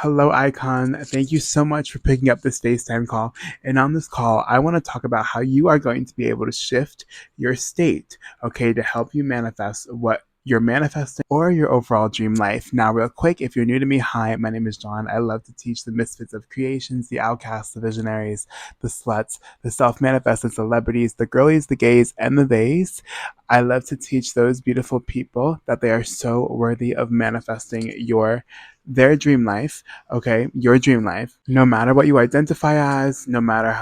Hello, Icon. Thank you so much for picking up this FaceTime call. And on this call, I want to talk about how you are going to be able to shift your state, okay, to help you manifest what you're manifesting or your overall dream life. Now, real quick, if you're new to me, hi, my name is John. I love to teach the misfits of creations, the outcasts, the visionaries, the sluts, the self-manifested celebrities, the girlies, the gays, and the theys. I love to teach those beautiful people that they are so worthy of manifesting their dream life, okay, your dream life, no matter what you identify as, no matter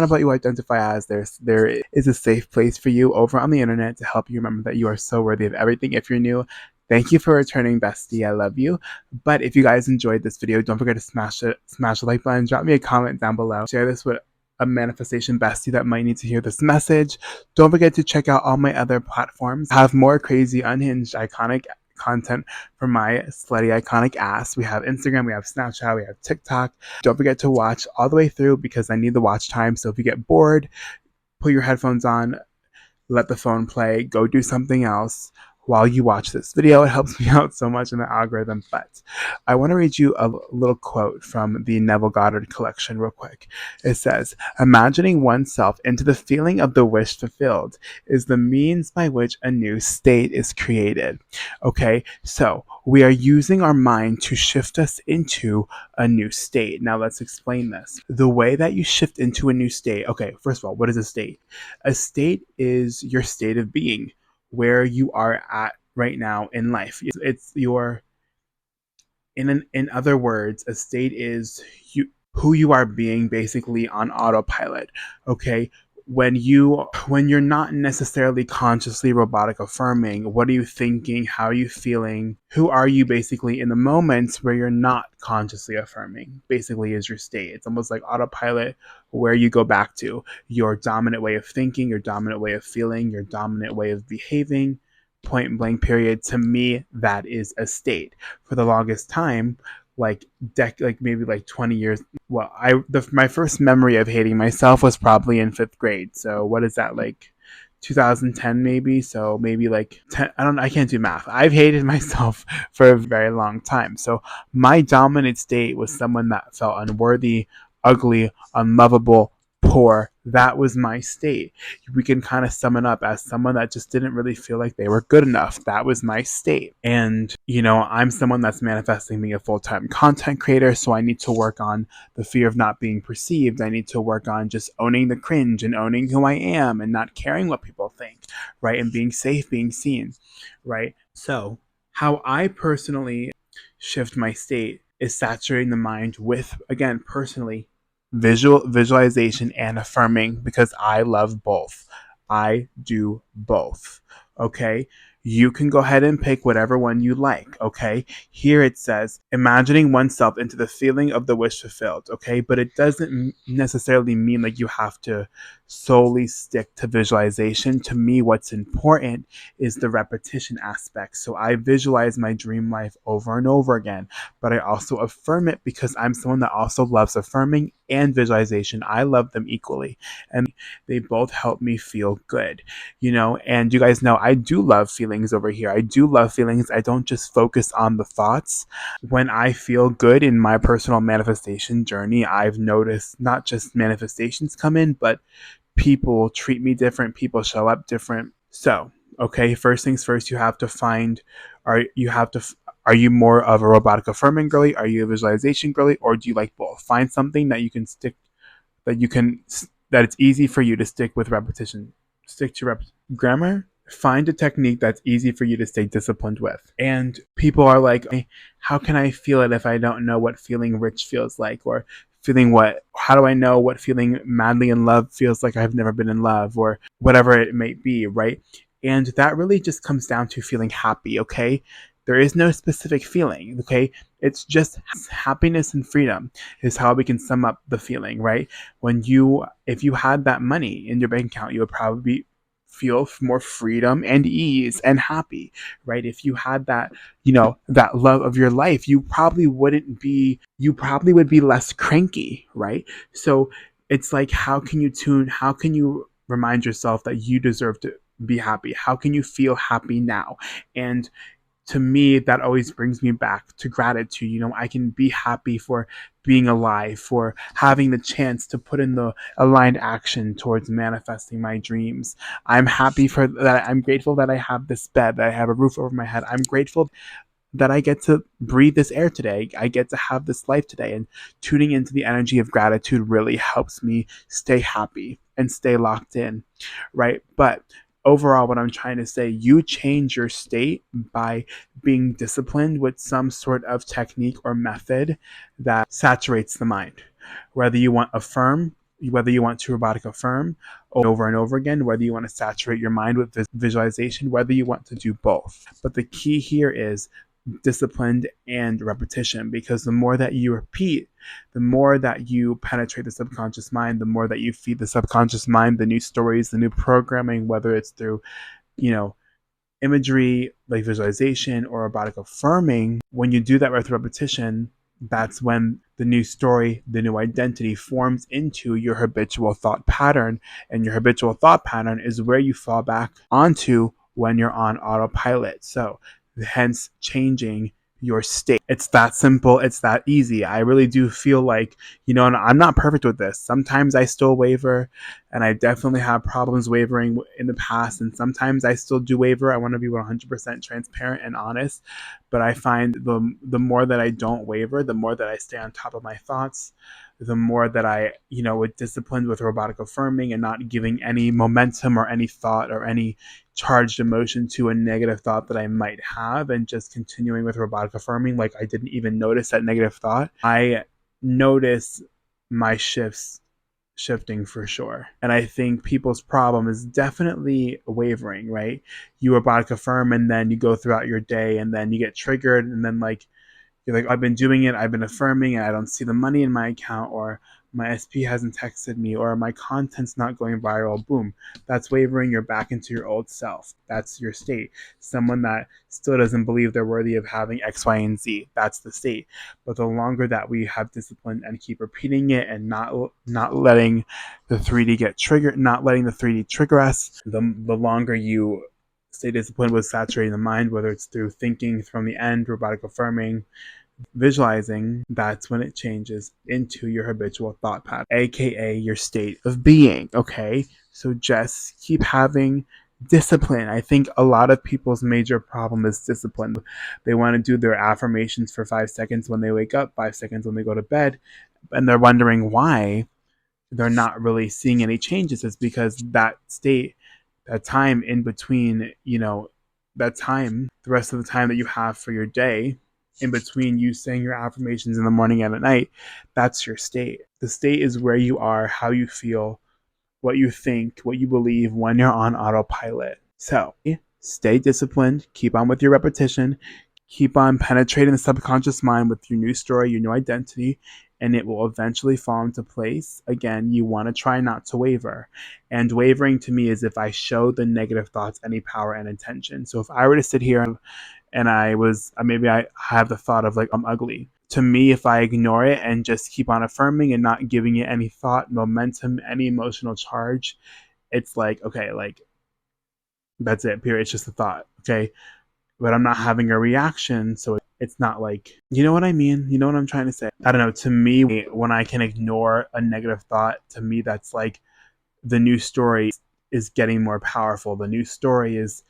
what you identify as, there is a safe place for you over on the internet to help you remember that you are so worthy of everything. If you're new, thank you for returning, bestie. I love you. But if you guys enjoyed this video, don't forget to smash the like button, drop me a comment down below, share this with a manifestation bestie that might need to hear this message. Don't forget to check out all my other platforms. I have more crazy, unhinged, iconic content from my slutty iconic ass. We have Instagram, we have Snapchat, we have TikTok. Don't forget to watch all the way through because I need the watch time. So if you get bored, put your headphones on, let the phone play, go do something else while you watch this video. It helps me out so much in the algorithm. But I want to read you a little quote from the Neville Goddard collection real quick. It says, "Imagining oneself into the feeling of the wish fulfilled is the means by which a new state is created." Okay, so we are using our mind to shift us into a new state. Now let's explain this. The way that you shift into a new state, okay, first of all, what is a state? A state is your state of being, where you are at right now in life. It's your, in other words, a state is who you are being basically on autopilot. Okay, when you're not necessarily consciously robotic affirming, what are you thinking? How are you feeling? Who are you basically in the moments where you're not consciously affirming? Basically is your state. It's almost like autopilot, where you go back to your dominant way of thinking, your dominant way of feeling, your dominant way of behaving. Point blank period. To me, that is a state. For the longest time, like maybe like 20 years. Well, my first memory of hating myself was probably in 5th grade. So what is that, like 2010 maybe? So maybe like 10, I can't do math. I've hated myself for a very long time. So my dominant state was someone that felt unworthy, ugly, unlovable, poor. That was my state. We can kind of sum it up as someone that just didn't really feel like they were good enough. That was my state. And, I'm someone that's manifesting being a full-time content creator, so I need to work on the fear of not being perceived. I need to work on just owning the cringe and owning who I am and not caring what people think, right? And being safe, being seen, right? So how I personally shift my state is saturating the mind with, again, personally, visualization and affirming, because I love both. I do both. Okay. You can go ahead and pick whatever one you like. Okay. Here it says, imagining oneself into the feeling of the wish fulfilled. Okay. But it doesn't necessarily mean like you have to solely stick to visualization. To me, what's important is the repetition aspect. So I visualize my dream life over and over again, but I also affirm it because I'm someone that also loves affirming and visualization. I love them equally, and they both help me feel good, and you guys know I do love feelings over here. I do love feelings. I don't just focus on the thoughts. When I feel good in my personal manifestation journey, I've noticed not just manifestations come in, but people treat me different, people show up different. So, okay, first things first, you have to find, are you more of a robotic affirming girly? Are you a visualization girly? Or do you like both? Find something that you can stick, that it's easy for you to stick with repetition. Stick to grammar. Find a technique that's easy for you to stay disciplined with. And people are like, how can I feel it if I don't know what feeling rich feels like? Or how do I know what feeling madly in love feels like? I've never been in love, or whatever it may be, right? And that really just comes down to feeling happy, okay? There is no specific feeling, okay? It's just happiness and freedom is how we can sum up the feeling, right? If you had that money in your bank account, you would probably feel more freedom and ease and happy, right? If you had that, that love of your life, you probably would be less cranky, right? So it's like, how can you remind yourself that you deserve to be happy? How can you feel happy now? And to me, that always brings me back to gratitude. I can be happy for being alive, for having the chance to put in the aligned action towards manifesting my dreams. I'm happy for that. I'm grateful that I have this bed, that I have a roof over my head. I'm grateful that I get to breathe this air today. I get to have this life today. And tuning into the energy of gratitude really helps me stay happy and stay locked in, right? But overall, what I'm trying to say, you change your state by being disciplined with some sort of technique or method that saturates the mind. Whether you want whether you want to robotic affirm over and over again, whether you want to saturate your mind with visualization, whether you want to do both. But the key here is disciplined and repetition, because the more that you repeat, the more that you penetrate the subconscious mind, the more that you feed the subconscious mind the new stories, the new programming, whether it's through, you know, imagery like visualization or robotic affirming. When you do that with repetition, that's when the new story, the new identity forms into your habitual thought pattern. And your habitual thought pattern is where you fall back onto when you're on autopilot. So hence changing your state. It's that simple. It's that easy. I really do feel like, and I'm not perfect with this. Sometimes I still waver, and I definitely have problems wavering in the past. And sometimes I still do waver. I want to be 100% transparent and honest. But I find the more that I don't waver, the more that I stay on top of my thoughts, the more that I, with discipline, with robotic affirming, and not giving any momentum or any thought or any charged emotion to a negative thought that I might have, and just continuing with robotic affirming like I didn't even notice that negative thought, I notice my shifting for sure. And I think people's problem is definitely wavering, right? You robotic affirm, and then you go throughout your day, and then you get triggered, and then you're like, I've been doing it, I've been affirming, and I don't see the money in my account, or my SP hasn't texted me, or my content's not going viral. Boom. That's wavering. You're back into your old self. That's your state. Someone that still doesn't believe they're worthy of having X, Y, and Z. That's the state. But the longer that we have discipline and keep repeating it, and not letting the 3D get triggered, not letting the 3D trigger us, the longer you stay disciplined with saturating the mind, whether it's through thinking from the end, robotic affirming, visualizing, that's when it changes into your habitual thought pattern, aka your state of being. Okay, so just keep having discipline. I think a lot of people's major problem is discipline. They want to do their affirmations for 5 seconds when they wake up, 5 seconds when they go to bed, and they're wondering why they're not really seeing any changes. It's because that state, that time in between, that time, the rest of the time that you have for your day, in between you saying your affirmations in the morning and at night, that's your state. The state is where you are, how you feel, what you think, what you believe when you're on autopilot. So stay disciplined, keep on with your repetition, keep on penetrating the subconscious mind with your new story, your new identity, and it will eventually fall into place. Again, you want to try not to waver. And wavering to me is if I show the negative thoughts any power and intention. So if I were to sit here and maybe I have the thought of like, I'm ugly. To me, if I ignore it and just keep on affirming and not giving it any thought, momentum, any emotional charge, it's like, okay, like, that's it, period. It's just a thought, okay? But I'm not having a reaction, so it's not like, you know what I mean? You know what I'm trying to say? I don't know. To me, when I can ignore a negative thought, to me, that's like the new story is getting more powerful. The new story is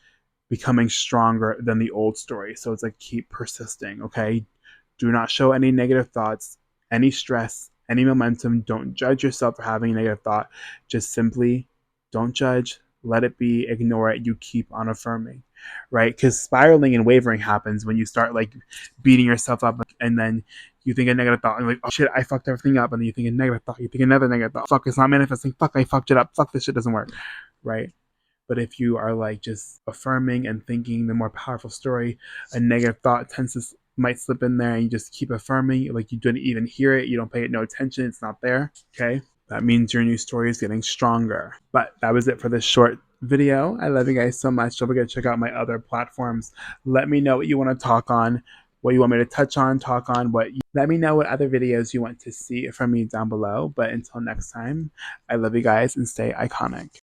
becoming stronger than the old story. So it's like, keep persisting, okay? Do not show any negative thoughts, any stress, any momentum. Don't judge yourself for having a negative thought. Just simply don't judge, let it be, ignore it. You keep on affirming, right? Because spiraling and wavering happens when you start like beating yourself up, and then you think a negative thought, and you're like, oh shit, I fucked everything up. And then you think a negative thought, you think another negative thought, fuck, it's not manifesting, fuck, I fucked it up, fuck, this shit doesn't work, right? But if you are like just affirming and thinking the more powerful story, a negative thought might slip in there, and you just keep affirming, like you didn't even hear it, you don't pay it no attention, it's not there, okay? That means your new story is getting stronger. But that was it for this short video. I love you guys so much. Don't forget to check out my other platforms. Let me know what you want to talk on, what you want me to touch on, talk on, let me know what other videos you want to see from me down below. But until next time, I love you guys and stay iconic.